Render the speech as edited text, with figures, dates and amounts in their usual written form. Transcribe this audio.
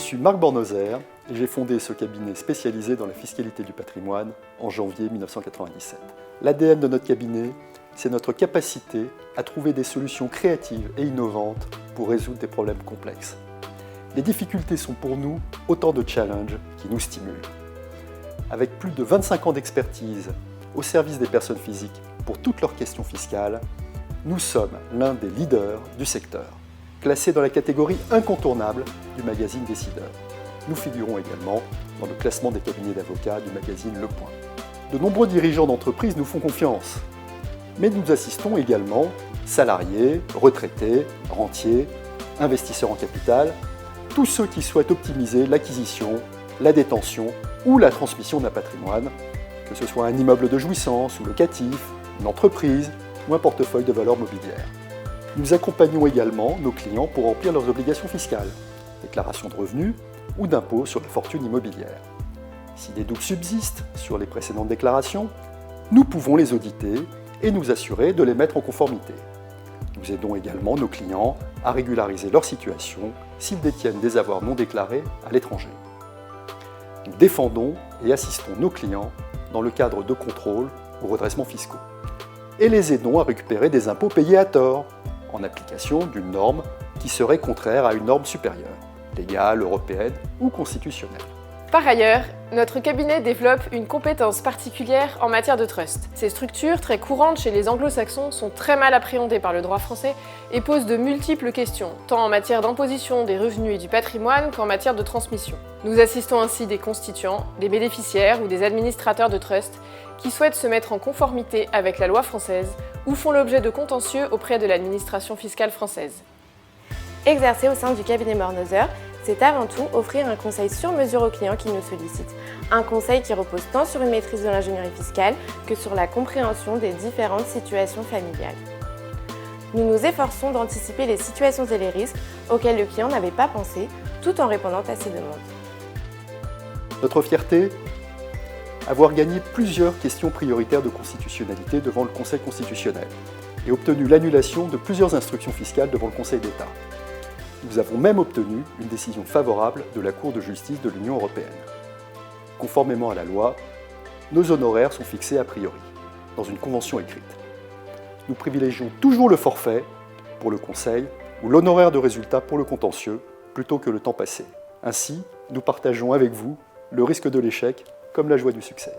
suis Marc Bornoser et j'ai fondé ce cabinet spécialisé dans la fiscalité du patrimoine en janvier 1997. L'ADN de notre cabinet, c'est notre capacité à trouver des solutions créatives et innovantes pour résoudre des problèmes complexes. Les difficultés sont pour nous autant de challenges qui nous stimulent. Avec plus de 25 ans d'expertise au service des personnes physiques pour toutes leurs questions fiscales, nous sommes l'un des leaders du secteur, classé dans la catégorie incontournable du magazine Décideur. Nous figurons également dans le classement des cabinets d'avocats du magazine Le Point. De nombreux dirigeants d'entreprises nous font confiance, mais nous assistons également salariés, retraités, rentiers, investisseurs en capital, tous ceux qui souhaitent optimiser l'acquisition, la détention ou la transmission d'un patrimoine, que ce soit un immeuble de jouissance ou locatif, une entreprise ou un portefeuille de valeurs mobilières. Nous accompagnons également nos clients pour remplir leurs obligations fiscales, déclaration de revenus ou d'impôt sur la fortune immobilière. Si des doutes subsistent sur les précédentes déclarations, nous pouvons les auditer et nous assurer de les mettre en conformité. Nous aidons également nos clients à régulariser leur situation s'ils détiennent des avoirs non déclarés à l'étranger. Nous défendons et assistons nos clients dans le cadre de contrôles ou redressements fiscaux et les aidons à récupérer des impôts payés à tort en application d'une norme qui serait contraire à une norme supérieure, légale, européenne ou constitutionnelle. Par ailleurs, notre cabinet développe une compétence particulière en matière de trust. Ces structures, très courantes chez les anglo-saxons, sont très mal appréhendées par le droit français et posent de multiples questions, tant en matière d'imposition des revenus et du patrimoine qu'en matière de transmission. Nous assistons ainsi des constituants, des bénéficiaires ou des administrateurs de trust qui souhaitent se mettre en conformité avec la loi française ou font l'objet de contentieux auprès de l'administration fiscale française. Exercer au sein du cabinet Bornoser, c'est avant tout offrir un conseil sur mesure aux clients qui nous sollicitent. Un conseil qui repose tant sur une maîtrise de l'ingénierie fiscale que sur la compréhension des différentes situations familiales. Nous nous efforçons d'anticiper les situations et les risques auxquels le client n'avait pas pensé, tout en répondant à ses demandes. Notre fierté, avoir gagné plusieurs questions prioritaires de constitutionnalité devant le Conseil constitutionnel et obtenu l'annulation de plusieurs instructions fiscales devant le Conseil d'État. Nous avons même obtenu une décision favorable de la Cour de justice de l'Union européenne. Conformément à la loi, nos honoraires sont fixés a priori, dans une convention écrite. Nous privilégions toujours le forfait pour le conseil ou l'honoraire de résultat pour le contentieux plutôt que le temps passé. Ainsi, nous partageons avec vous le risque de l'échec comme la joie du succès.